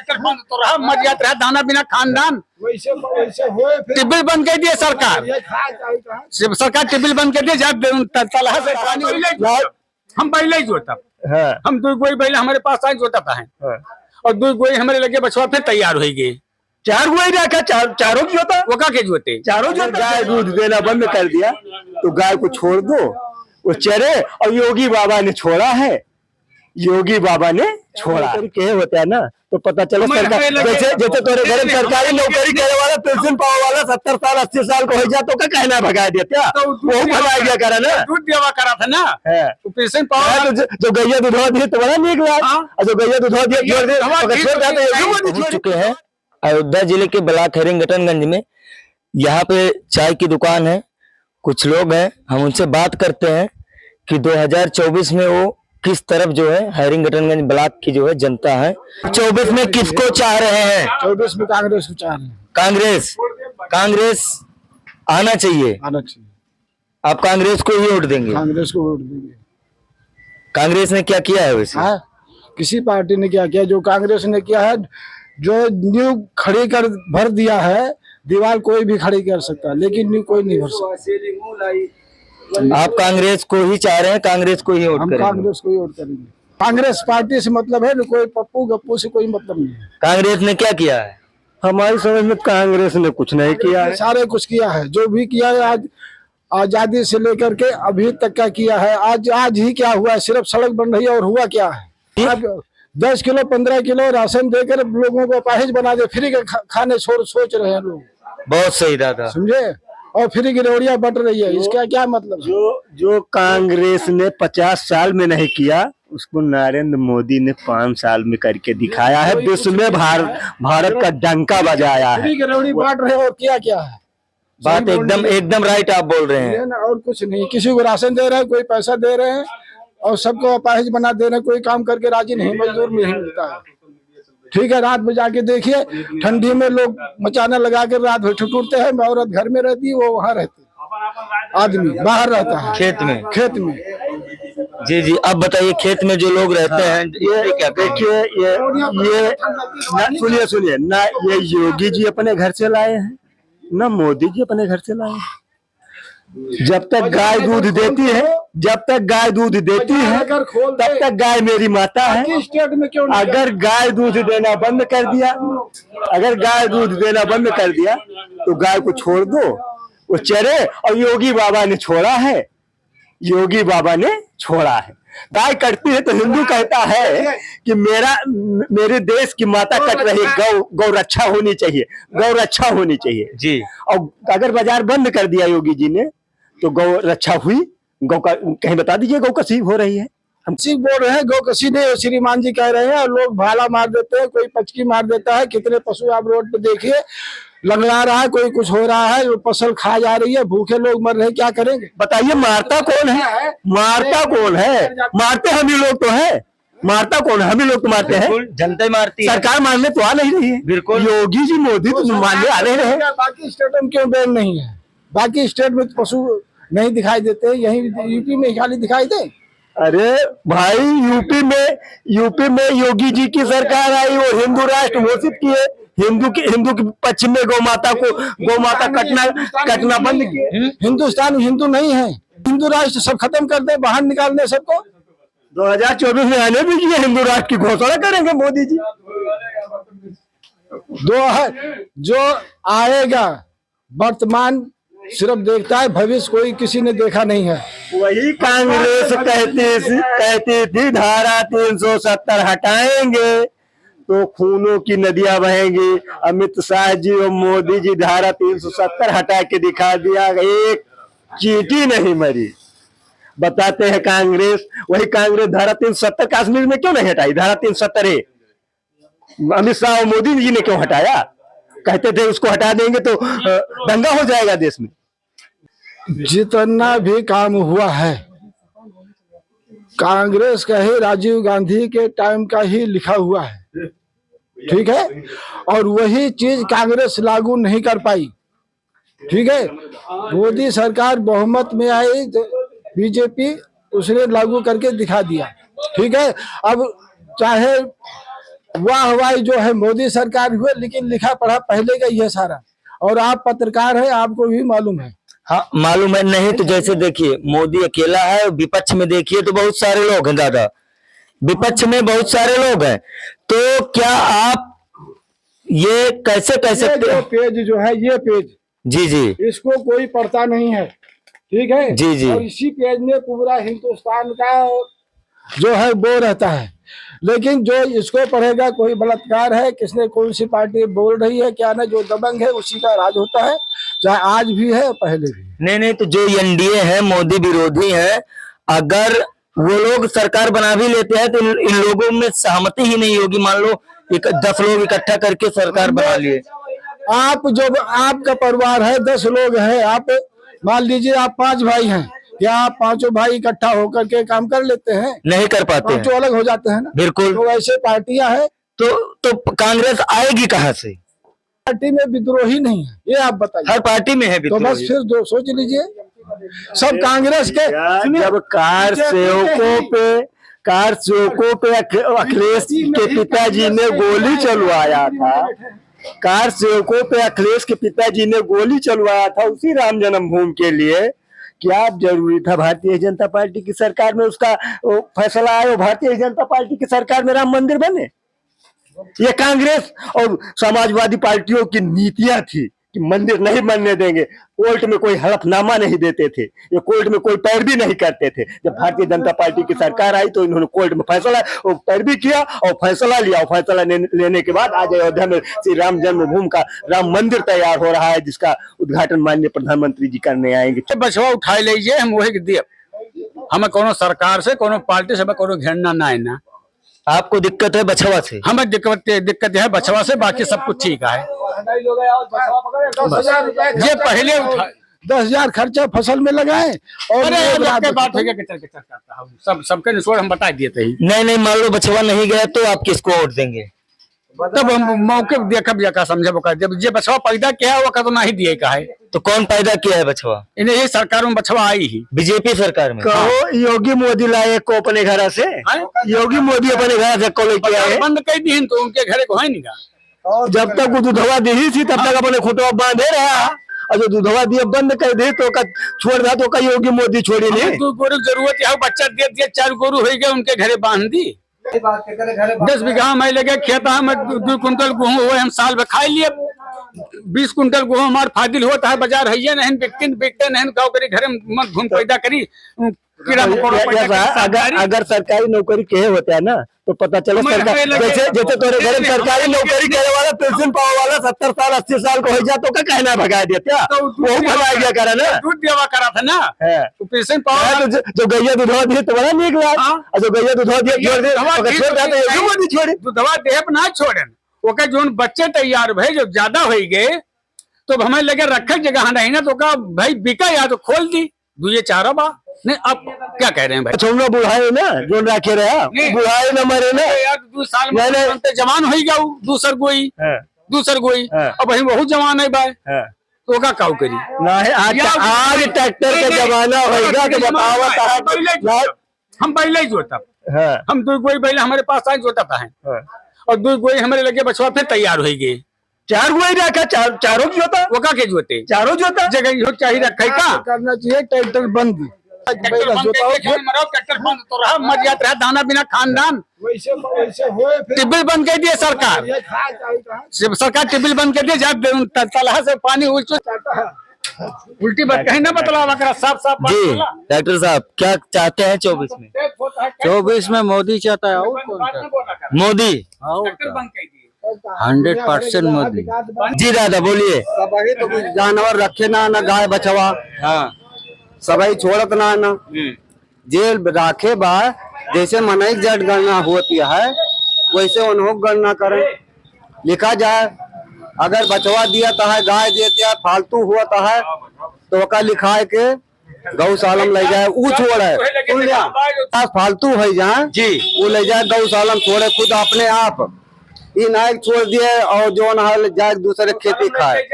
अम्बेडकर बंद तो रहा, मर जाता रहा दाना बिना खानदान। वैसे हुए टिबिल बंद कर दिए सरकार, सरकार टिबिल बंद कर दिए। जब तलहा से पानी हम पहले ही जोता, हम दो गोई पहले हमारे पास आए जोता था और दो गोई हमारे लगे बचवा फिर तैयार हो गए। चार गोई रखा, चारों की जोता, वो का के जोते चारों जो गाय दूध देना बंद कर दिया तो गाय को छोड़ दो वो चरे। और योगी बाबा ने छोड़ा है, योगी बाबा ने छोड़ा कहे होता है ना, तो पता चला सरकार जैसे जैसे तोरे घर में सरकारी नौकरी करे वाला पेंशन पावे वाला 70 साल 80 साल को हो जा तो क्या कहना भगा देता, वो भगा दिया करा ना, दूध देवा करा था ना तो पेंशन पावे। जो गैया दूधवा दिए तो बड़ा नीक लगा, और जो गैया दूधवा दिए छोड़ दे पहुंच चुके हैं अयोध्या जिले के ब्लॉक हैरिंगटनगंज में। यहाँ पे चाय की दुकान है, कुछ लोग हैं, हम उनसे बात करते हैं कि 2024 में वो किस तरफ जो है हैरिंगटनगंज ब्लॉक की जो है जनता है 24 में किसको चाह रहे हैं। 24 में कांग्रेस को चाह रहे हैं। कांग्रेस, कांग्रेस आना चाहिए, आना चाहिए। आप कांग्रेस को ही वोट देंगे? कांग्रेस को वोट देंगे। कांग्रेस ने क्या किया है वैसे? किसी पार्टी ने क्या किया, जो कांग्रेस ने किया है, जो न्यू खड़ी कर भर दिया है, दीवार कोई भी खड़ी कर सकता है लेकिन न्यू कोई नहीं भर सकता। आप कांग्रेस को ही चाह रहे हैं, कांग्रेस को ही वोट करेंगे? कांग्रेस को ही वोट करेंगे। कांग्रेस पार्टी से मतलब है, कोई पप्पू गप्पू से कोई मतलब नहीं है। कांग्रेस ने क्या किया है? हमारी समझ में कांग्रेस ने कुछ नहीं किया है, सारे कुछ किया है। जो भी किया है आज आजादी से लेकर के अभी तक का किया है। आज ही क्या हुआ है, सिर्फ सड़क बन रही है और हुआ क्या है। अब 10 किलो 15 किलो राशन देकर लोगों को अपाहिज बना दे, फ्री के खाने सोच रहे हैं लोग। बहुत सही दादा, समझे, और फ्री की रोटियां बट रही है, इसका क्या मतलब? जो कांग्रेस ने 50 साल में नहीं किया उसको नरेंद्र मोदी ने 5 साल में करके दिखाया है। विश्व में भारत का डंका बजाया है। फ्री की रोटी बांट रहे और क्या क्या है। बात एकदम राइट आप बोल रहे हैं। और कुछ नहीं, किसी को राशन दे रहे हैं, कोई पैसा दे रहे हैं और सबको अपाहिज बना दे रहे हैं। कोई काम करके राजी नहीं, मजदूर नहीं मिलता है। ठीक है, रात में जाके देखिए ठंडी में लोग मचाना लगा कर रात भर ठिठुरते हैं। औरत घर में रहती है, वो वहाँ रहती है, आदमी बाहर रहता है खेत में। जी जी, अब बताइए खेत में जो लोग रहते हैं ये क्या देखिए, ये सुनिए ना, ये योगी जी अपने घर से लाए हैं ना मोदी जी अपने घर से लाए हैं। जब तक गाय दूध देती है, जब तक गाय दूध देती है तब तक गाय मेरी माता है। अगर गाय दूध देना बंद कर दिया, अगर गाय दूध देना बंद कर दिया तो गाय को छोड़ दो वो चरे। और योगी बाबा ने छोड़ा है, योगी बाबा ने छोड़ा है। गाय कटती है तो हिंदू कहता है कि मेरे देश की माता कट रही, गौ रक्षा होनी चाहिए, गौ रक्षा होनी चाहिए जी। और अगर बाजार बंद कर दिया योगी जी ने तो गौ रक्षा हुई? गौ का कहीं बता दीजिए, गौ कसी हो रही है। हम सिर्फ बोल रहे हैं गौ कसी नहीं, श्रीमान जी कह रहे हैं। और लोग भाला मार देते हैं, कोई पचकी मार देता है। कितने पशु आप रोड पे देखिए, लंगड़ा रहा है, कोई कुछ हो रहा है, फसल खा जा रही है, भूखे लोग मर रहे हैं, क्या करेंगे बताइए? मारता कौन है? मारता कौन है? मारते हम ही लोग तो है। मारता कौन है? हम ही लोग तो मारते हैं, जनता मारती है। सरकार मारने तो आ नहीं रही है। बिल्कुल, योगी जी मोदी तो मारने आ रहे हैं। बाकी स्टेटों में क्यों बैन नहीं है? बाकी स्टेट में पशु नहीं दिखाई देते, यही यूपी में खाली दिखाई दे। अरे भाई, यूपी में योगी जी की सरकार आई, वो हिंदू राष्ट्र घोषित किए। हिंदू के पक्ष में गौ माता कटना बंद किए। हिंदुस्तान हिंदू नहीं है, हिंदू राष्ट्र सब खत्म कर दे, बाहर निकाल दे सबको। 2024 में आने भी किए, हिंदू राष्ट्र की घोषणा करेंगे मोदी जी। जो आएगा वर्तमान सिर्फ देखता है, भविष्य कोई किसी ने देखा नहीं है। वही कांग्रेस कहती थी धारा 370 हटाएंगे तो खूनों की नदियां बहेंगी। अमित शाह जी और मोदी जी धारा 370 हटा के दिखा दिया, एक चींटी नहीं मरी। बताते हैं कांग्रेस, वही कांग्रेस धारा 370 कश्मीर में क्यों नहीं हटाई? धारा 370 अमित शाह और मोदी जी ने क्यों हटाया? कहते थे उसको हटा देंगे तो दंगा हो जाएगा देश में। जितना भी काम हुआ है कांग्रेस का ही, राजीव गांधी के टाइम का ही लिखा हुआ है, ठीक है। और वही चीज कांग्रेस लागू नहीं कर पाई, ठीक है। मोदी सरकार बहुमत में आई, बीजेपी उसने लागू करके दिखा दिया, ठीक है। अब चाहे वाहवाही जो है मोदी सरकार हुए, लेकिन लिखा पढ़ा पहले का ही है सारा। और आप पत्रकार है, आपको भी मालूम है। हाँ मालूम है। नहीं तो जैसे देखिए मोदी अकेला है, विपक्ष में देखिए तो बहुत सारे लोग हैं दादा, विपक्ष में बहुत सारे लोग हैं। तो क्या आप ये कैसे कह सकते हैं? पेज जो है, ये पेज जी जी, इसको कोई पढ़ता नहीं है, ठीक है जी जी। और इसी पेज में पूरा हिंदुस्तान का जो है वो रहता है। लेकिन जो इसको पढ़ेगा, कोई बलात्कार है, किसने कौन सी पार्टी बोल रही है क्या ना, जो दबंग है उसी का राज होता है, चाहे आज भी है पहले भी। नहीं तो जो एनडीए है, मोदी विरोधी है, अगर वो लोग सरकार बना भी लेते हैं तो इन लोगों में सहमति ही नहीं होगी। मान लो 10 लोग इकट्ठा करके सरकार बना लिए। आप जो आपका परिवार है 10 लोग हैं, आप मान लीजिए आप 5 भाई हैं, क्या आप 5 भाई इकट्ठा होकर के काम कर लेते हैं? नहीं कर पाते हैं। 5 अलग हो जाते हैं ना। बिल्कुल। तो ऐसे पार्टियां हैं, तो कांग्रेस आएगी कहाँ से? पार्टी में विद्रोही नहीं है, ये आप बताइए। हर पार्टी में है तो बस विद्रोही। फिर सोच लीजिए, सब कांग्रेस के। जब कार सेवकों पे अखिलेश के पिताजी ने गोली चलवाया था, कार सेवकों पे अखिलेश के पिताजी ने गोली चलवाया था उसी राम जन्मभूमि के लिए, क्या जरूरी था भारतीय जनता पार्टी की सरकार में उसका फैसला आया, भारतीय जनता पार्टी की सरकार में राम मंदिर बने? ये कांग्रेस और समाजवादी पार्टियों की नीतियां थी कि मंदिर नहीं बनने देंगे, कोर्ट में कोई हलफनामा नहीं देते थे, ये कोर्ट में कोई पैरवी नहीं करते थे। जब भारतीय जनता पार्टी की सरकार आई तो इन्होंने कोर्ट में फैसला पैरवी किया और फैसला लिया, और फैसला लेने के बाद आज अयोध्या में श्री राम जन्मभूमि का राम मंदिर तैयार हो रहा है, जिसका उद्घाटन माननीय प्रधानमंत्री जी करने आएंगे। बचवा उठा लीजिए, हम वही दिए, हमें कोनो सरकार से कोनो पार्टी से कोनो घेरना ना है ना। आपको दिक्कत है बछवा से? हमें दिक्कत है बछवा से, बाकी सब कुछ ठीक है। ये पहले 10,000 खर्चा फसल में लगाए और बात सब सबके निचोड़ हम बता दिए थे। नहीं मान लो बछवा नहीं गया तो आप किसको वोट देंगे? तब हम मौके देखा समझे, जब ये बछवा पैदा किया है वो का तो नहीं दिए का है। तो कौन पैदा किया है बछवा? इन्हें ये सरकार में बछवा आई ही, बीजेपी सरकार में। कहो योगी मोदी लाए को अपने घर से, योगी मोदी अपने घर से को लेके आए, बंद कर दी तो उनके घर को है नहीं का। जब तक वो दूधवा दी थी तब तक अपने खुटवा बांधे रहा, और जो दूधवा दिए बंद कर दी तो छोड़ दिया, तो योगी मोदी छोड़ी नहीं। 2 गोरू जरूरत है, बच्चा दे दिया, 4 गोरू हो गए उनके घरे बांध दी। 10 बीघा में लगे खेत में 2 कुंटल गेहूँ हुए, हम साल में खा लिए। 20 कुंटल गेहूँ हमारे फादिल होता है, बाजार है नहीं, बिकते नहीं, गाँव करी घरे मत घूम पैदा करी कीड़ा मकोड़ा पैदा। अगर सरकारी नौकरी के होते हैं ना तो पता चले सरकार, जैसे तोरे घर में सरकारी नौकरी करे वाला पेंशन पावे वाला 70 साल 80 साल को हो जाए तो क्या कहना भगा देते, वो भगा दिया करा ना, दूध देवा करा था ना, तो पेंशन पावा। जो गैया दूधवा दिए तो बड़ा निक लगा, और जो गैया दूधवा दिए छोड़ दे दूधवा देह पर ना छोड़े, ओके जोन बच्चे तैयार भई जो ज्यादा हो गए तो हमें लगे रखे जगह नहीं ना, तो का भाई बिका या तो खोल दी 2-4 बा नहीं। अब क्या कह रहे हैं भाई, छोड़ना बुढ़ाए ना जो रखे रहा, बुढ़ाए न मरे ना यार, 2 साल में जवान हो गया दूसर गोई अब वही बहुत जवान है भाई, तो का काउ करी ना है। आज ट्रैक्टर का जमाना होगा तो बतावा, हम पहले ही जोता, हम 2 गोई पहले हमारे पास आए जोता है, और 2 गोई हमारे लगे बछवा फिर तैयार हो गए। 4 गोई रखा, चारों जोता, वो का के जोते, चारों जोता जगह चाहिए रखे का करना चाहिए। ट्रैक्टर बंद, ट्रैक्टर बंद तो रहा, मर जाता रहा दाना बिना खानदान। टिबिल बंद कर दिए सरकार टिबिल बंद कर दिए, तलहा से पानी उल्टी बात कहीं ना बतलावा करा, साफ जी। डॉक्टर साहब क्या चाहते हैं 24 में? 24 में मोदी चाहता है, और कौन सा? मोदी 100% मोदी। जी दादा बोलिए। सबही तो जानवर रखे ना गाय बछवा, हाँ सबही छोड़त ना जेल राखे बा, जैसे मनई जट गणना होती है वैसे उन्होंने गणना करें। लिखा जाए अगर बचवा दिया है, गाय देती है, फालतू हुआ है तो ओका लिखाए के गौशाला में ले जाए, वो छोड़े फालतू है जहाँ जी, वो ले जाए गौशाला में छोड़े, खुद अपने आप ये नायक छोड़ दिए और जो न जाए दूसरे खेती खाए।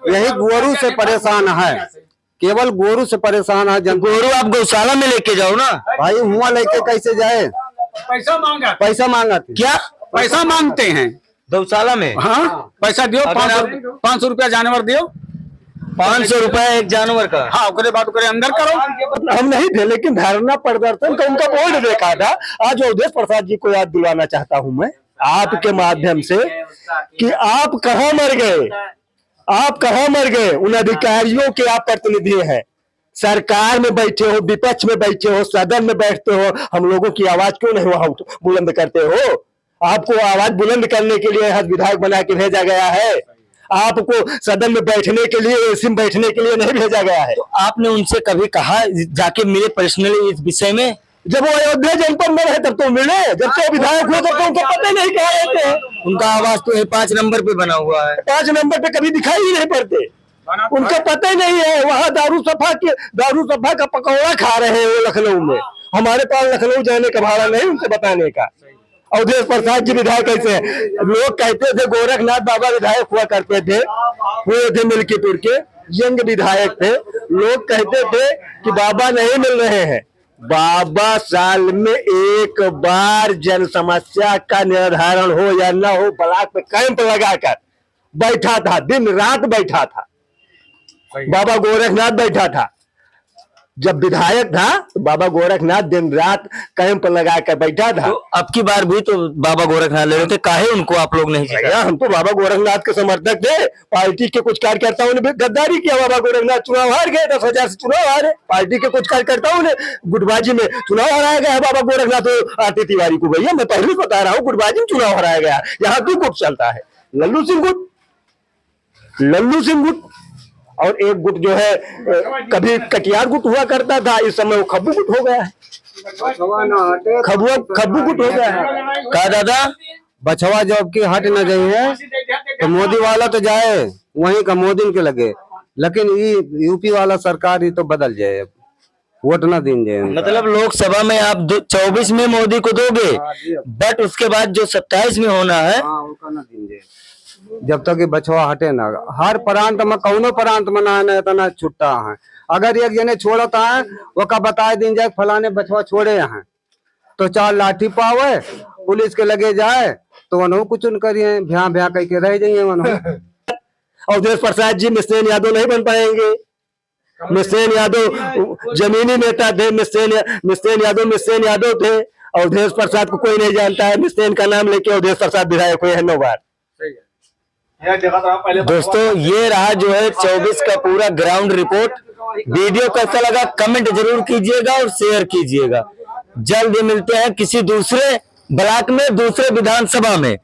यही गोरू से परेशान है, केवल गोरू से परेशान है। गोरू आप गौशाला में लेके जाओ ना भाई, हुआ लेके कैसे जाए, पैसा मांगा पैसा मांगा क्या पैसा मांगते हैं। गौशाला में हाँ, पैसा दियो, 500 रुपया जानवर दियो। 500 रुपए एक जानवर का। हाँ, ओकरे बाद ओकरे अंदर करो। हम नहीं थे, लेकिन धरना प्रदर्शन का उनका बोर्ड देखा था। आज अवधेश प्रसाद जी को याद दिलाना चाहता हूं मैं आपके माध्यम से कि आप कहां मर गए, आप कहां मर गए। उन अधिकारियों के आप प्रतिनिधि हैं, सरकार में बैठे हो, विपक्ष में बैठे हो, सदन में बैठते हो, हम लोगों की आवाज क्यों नहीं वहां बुलंद करते हो? आपको आवाज बुलंद करने के लिए यहाँ विधायक बना के भेजा गया है, आपको सदन में बैठने के लिए, एसी में बैठने के लिए नहीं भेजा गया है। तो आपने उनसे कभी कहा जाके मिले पर्सनली इस विषय में? जब वो अयोध्या जनपद में रहे तब तो मिले, जब तो विधायक हुए तब तो उनको पता नहीं कहा रहते हैं। उनका आवाज तो 5 नंबर पे बना हुआ है। 5 नंबर पे कभी दिखाई ही नहीं पड़ते, उनका पता ही नहीं है। वहाँ दारू सफा का पकौड़ा खा रहे हैं वो लखनऊ में। हमारे पास लखनऊ जाने का भाड़ा नहीं उनसे बताने का। अवधेश प्रसाद जी विधायक कैसे हैं? लोग कहते थे गोरखनाथ बाबा विधायक हुआ करते थे, हुए थे मिल्कीपुर के, यंग विधायक थे। लोग कहते थे कि बाबा नहीं मिल रहे हैं। बाबा साल में एक बार जन समस्या का निर्धारण हो या न हो, ब्लॉक पे कैंप लगाकर बैठा था, दिन रात बैठा था। बाबा गोरखनाथ बैठा था, जब विधायक था तो बाबा गोरखनाथ दिन रात कैंप लगा कर बैठा था। तो अब की बार भी तो बाबा गोरखनाथ ले रहे थे, काहे उनको आप लोग नहीं जिताए? हम तो बाबा गोरखनाथ के समर्थक थे। पार्टी के कुछ कार्यकर्ताओं ने भी गद्दारी किया। बाबा गोरखनाथ चुनाव हार गए, 10,000 से चुनाव हारे। पार्टी के कुछ कार्यकर्ताओं ने गुटबाजी में चुनाव हराया गया है बाबा गोरखनाथ आरती तिवारी को। भैया मैं पहले बता रहा हूँ, गुटबाजी में चुनाव हराया गया। यहाँ 2 गुट चलता है, लल्लू सिंह गुट और एक गुट जो है कभी कटियार गुट हुआ करता था, इस समय वो खब्बू गुट हो गया है। खब्बू गुट हो गया है। कहा दादा बछवा जब की हट न गई है तो मोदी वाला तो जाए वहीं का मोदी के लगे, लेकिन ये यूपी वाला सरकार ही तो बदल जाए, वोट न दीजिए। मतलब लोकसभा में आप 24 में मोदी को दोगे, बट उसके बाद जो 27 में होना है न दीजिए जब तक ये बछवा हटे ना। हर प्रांत में कौनो प्रांत में ना इतना छुट्टा है। अगर एक जने छोड़ता है वो का बता दी जाए फलाने बछवा छोड़े हैं तो 4 लाठी पावे, पुलिस के लगे जाए तो वनो कुछ न करिए, भ्या कह के रह जाइए वनो। अवधेश प्रसाद जी मिस्सेन यादव नहीं बन पाएंगे। मिस्सेन यादव जमीनी नेता थे, मिस्सेन यादव थे। अवधेश प्रसाद को कोई नहीं जानता है। मिस्सेन का नाम लेके अवधेश प्रसाद विधायक हुए हैं 9 बार। दोस्तों ये रहा जो है 24 का पूरा ग्राउंड रिपोर्ट। वीडियो कैसा लगा कमेंट जरूर कीजिएगा और शेयर कीजिएगा। जल्द ही मिलते हैं किसी दूसरे ब्लॉक में, दूसरे विधानसभा में।